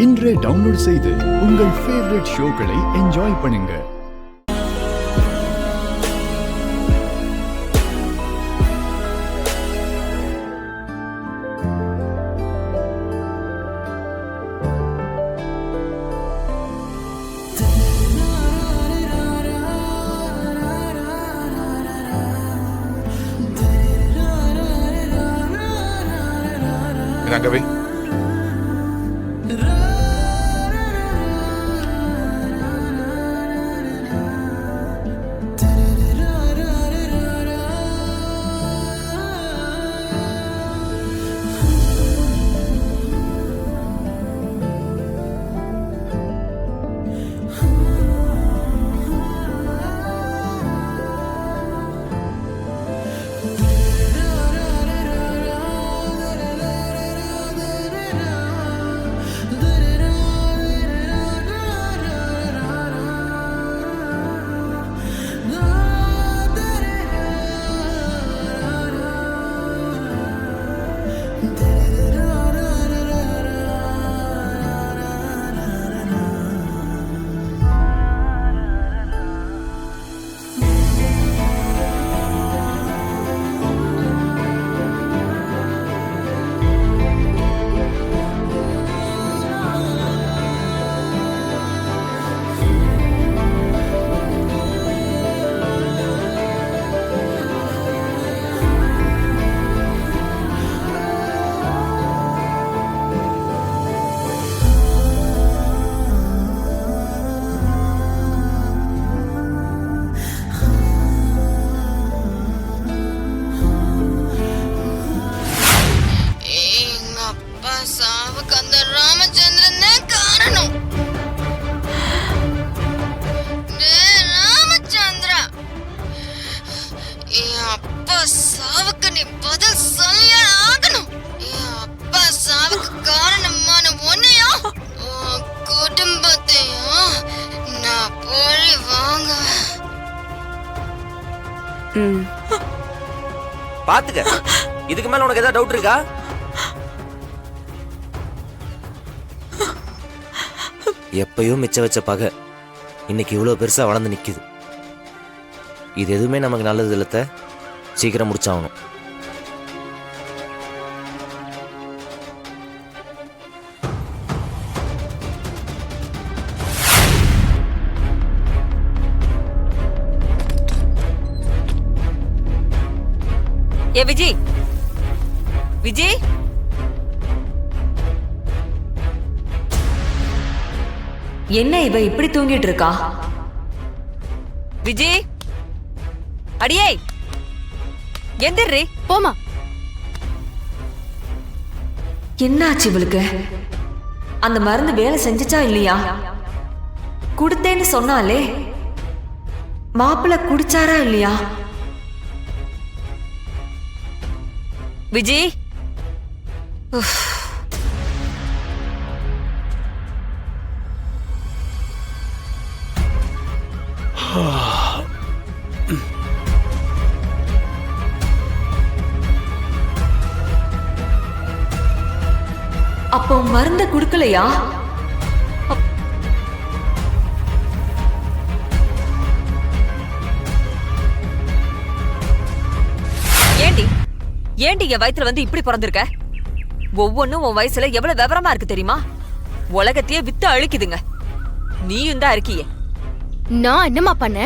இன்றே டவுன்லோட் செய்து உங்கள் ஃபேவரட் ஷோக்களை என்ஜாய் பண்ணுங்க. ரங்கவே, சாவுக்கு அந்த ராமச்சந்திரன் காரணம். ராமச்சந்திரா, என் அப்பா சாவுக்கு நீ பதில் சொல்லியே ஆகணும். என் அப்பா சாவுக்கு காரணமான உன்னையும் உன் குடும்பத்தையும் நான் பழி வாங்க. பாத்துக்க, இதுக்கு மேல உனக்கு ஏதாவது டவுட் இருக்கா? எப்பயும் மிச்ச வச்ச பகை இன்னைக்கு இவ்வளவு பெருசா வளர்ந்து நிக்குது. இது எதுவுமே நமக்கு நல்லது இல்லத்த. சீக்கிரம் முடிச்சாகணும். ஏ விஜய், விஜய், என்ன இவ இப்படி தூங்கிட்டு இருக்கா? விஜய், அடியே எந்திரி. போமா. என்னாச்சு இவளுக்கு? அந்த மருந்து வேலை செஞ்சுச்சா இல்லையா? குடுத்தேன்னு சொன்னாலே, மாப்பிள்ள குடிச்சாரா இல்லையா? விஜய், அப்போ மருந்த குடுக்கலையா? ஏண்டி ஏண்டி என் வயித்துல வந்து இப்படி பிறந்திருக்க? ஒவ்வொன்னும் உன் வயசுல எவ்வளவு விவரமா இருக்கு தெரியுமா? உலகத்தையே வித்து அழிக்குதுங்க. நீயும் தான் இருக்கியே. நான் என்னமா பண்ண?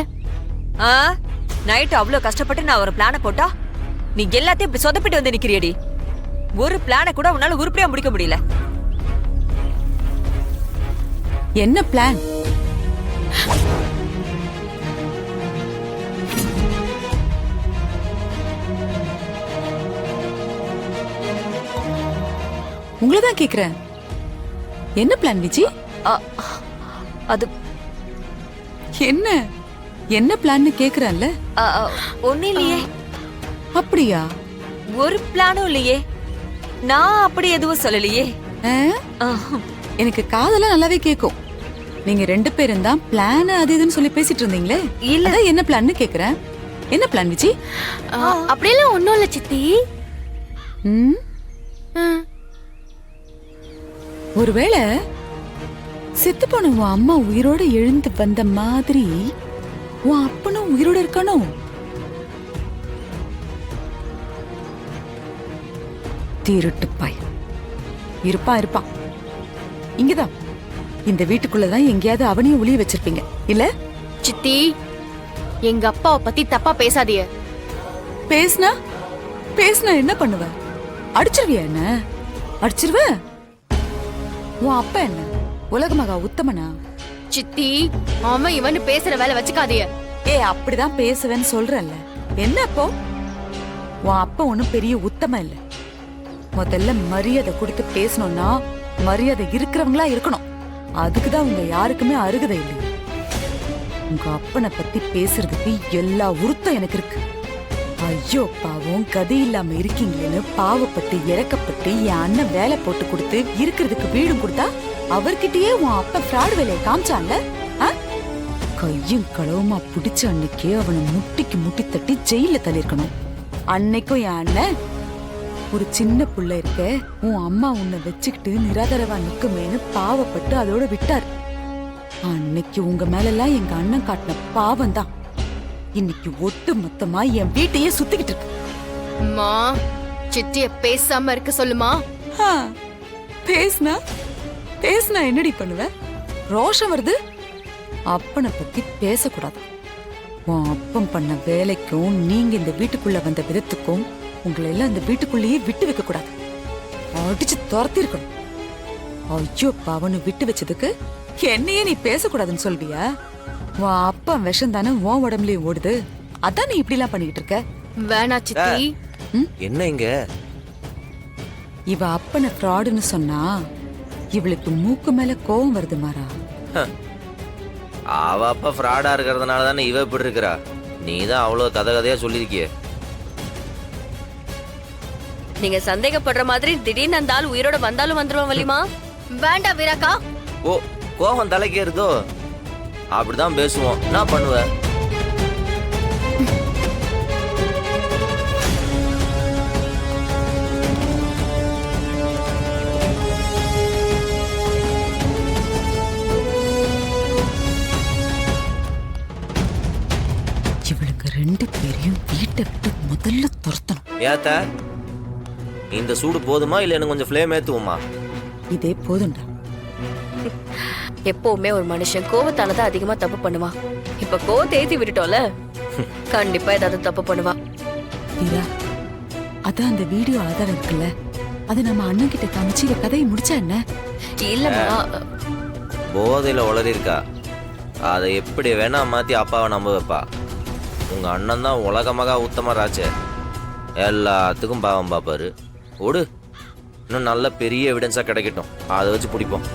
நைட் அவ்வளவு கஷ்டப்பட்டு நான் ஒரு பிளான போட்டா நீ எல்லாத்தையும் இப்படி சொதப்பிட்டு வந்து நிக்கிறியடி. ஒரு பிளான கூட உன்னால உருப்படியா முடிக்க முடியல. என்ன பிளான்? உங்களதான் கேக்குறேன். என்ன பிளான் விஜி? அது என்ன என்ன பிளான்னு கேக்குறேன்ல. ஒண்ணு இல்லையே. அப்படியா? ஒரு பிளானும் இல்லையே. நான் அப்படி எதுவும் சொல்லலையே. எனக்கு காதெல்லாம் நல்லாவே கேக்கும். நீங்க ரெண்டு பேரும் தான் பிளான் அது இதுன்னு சொல்லி பேசிட்டு இருந்தீங்களே. இல்ல என்ன பிளான்னு கேக்குறேன். என்ன பிளான் விஜி? அப்படியெல்லாம் ஒண்ணும் இல்ல சித்தி. ஒருவேளை செத்து போன உன் அம்மா உயிரோட எழுந்து வந்த மாதிரி உன் அப்பனும் உயிரோட இருக்கணும். திருட்டுப்பாய் இருப்பான். இங்கதான் இந்த வீட்டுக்குள்ளதான் எங்கேயாவது அவனையும் ஒளிய வச்சிருப்பீங்க இல்ல? சித்தி, எங்க அப்பாவை பத்தி தப்பா பேசாதீங்க. பேசுனா என்ன பண்ணுவ? அடிச்சிருவியா என்ன? அடிச்சிருவ? உன் அப்பா என்ன உலகமகா உத்தமனா? சித்தி, அவன் இவனு பேசுற வேலை வச்சுக்காதீங்க. அப்படிதான் பேசுவேன்னு சொல்றல்ல, என்ன அப்போ? உன் அப்பா ஒண்ணும் பெரிய உத்தமம் இல்ல. முதல்ல மரியாதை கொடுத்து பேசணும்னா மரியாதை இருக்கிறவங்களா இருக்கணும். அதுக்குதான் உங்க யாருக்குமே அருகதை இல்லை. உங்க அப்பனை பத்தி பேசுறதுக்கு எல்லா உருத்தம் எனக்கு இருக்கு. ஐயோ பாவம், கதி இல்லாம இருக்கீங்களேன்னு பாவப்பட்டு இறக்கப்பட்டு என் அண்ணன் வேலை போட்டு கொடுத்து இருக்கிறதுக்கு வீடும் கொடுத்தா அவர்கிட்டயே உன் அப்ப ஃப்ராட் வேலையை காமிச்சான்ல. கையும் களவுமா பிடிச்ச அன்னைக்கே அவனை முட்டிக்கு முட்டி தட்டி ஜெயில தள்ளிருக்கணும். அன்னைக்கும் என் அண்ணன் ஒரு சின்ன புள்ள இருக்க, உன் அம்மா உன்னை வச்சுக்கிட்டு நிராதரவா நிக்குமேன்னு பாவப்பட்டு அதோட விட்டார். அன்னைக்கு உங்க மேலெல்லாம் எங்க அண்ணன் காட்டின பாவம் தான் இன்னைக்கு ஒட்டு மொத்தமா என் வீட்டையே சுத்திக்கிட்டு இருக்கு. அம்மா, சித்திய பேசாம இருக்க சொல்லுமா. பேசுனா என்னடி பண்ணுவ? ரோஷம் வருது. அப்பனை பத்தி பேசக்கூடாது. உன் அப்பன் பண்ண வேலைக்கும் நீங்க இந்த வீட்டுக்குள்ள வந்த விதத்துக்கும் உங்களை எல்லாம் இந்த வீட்டுக்குள்ளேயே விட்டு வைக்க கூடாது. அடிச்சு துரத்தி இருக்கணும். ஐயோ பாவனு விட்டு வச்சதுக்கு என்னையே நீ பேசக்கூடாதுன்னு சொல்வியா? உன் அப்பா விஷம் தானே உன் உடம்புலயும் ஓடுது. அதான் நீ இப்படி எல்லாம் பண்ணிட்டு இருக்க. வேணா சித்தி. என்ன இங்க? இவ அப்பனை ஃப்ராடுன்னு சொன்னா இவளுக்கு மூக்கு மேல கோவம் வருது மாறா. அவ அப்பா ஃப்ராடா இருக்கிறதுனால தானே இவ இப்படி இருக்கிறா. நீ தான் அவ்வளவு கதையா சொல்லிருக்கிய. நீங்க சந்தேகப்படுற மாதிரி திடீர்னு அந்த ஆள் உயிரோட வந்தாலும் வந்துருவான் வலிமா. வேண்டாம் வீராக்கா. ஓ, கோபம் தலைக்கேறுதோ? அப்படிதான் பேசுவோம். என்ன பண்ணுவ? இவளுக்கு ரெண்டு பேரையும் வீட்டை விட்டு முதல்ல துரத்தணும். ஏத்த இந்த சூடு போதுமா இல்ல எனக்கு கொஞ்சம் ஃப்ளேம் ஏத்துவோமா? இதே போதும்டா. எப்பவுமே ஒரு மனுஷன் கோவத்தால தான் அதிகமா தப்பு பண்ணுவான். இப்ப கோவத்தை ஏத்தி விட்டுட்டோம்ல, கண்டிப்பா ஏதாவது தப்பு பண்ணுவான். வீரா, அதான் அந்த வீடியோ ஆதாரம் இருக்குல்ல, அது நம்ம அண்ணன் கிட்ட காமிச்சு இந்த கதையை முடிச்சா என்ன? இல்லம்மா, போதையில உளறி இருக்கா. அதை எப்படி வேணா மாத்தி அப்பாவை நம்ப வைப்பா. உங்க அண்ணன் தான் உலகமாக உத்தமராச்சே, எல்லாத்துக்கும் பாவம் பாப்பாரு. ஓடு, இன்னும் நல்ல பெரிய எவிடன்ஸா கிடைக்கட்டும், அதை வச்சு பிடிப்போம்.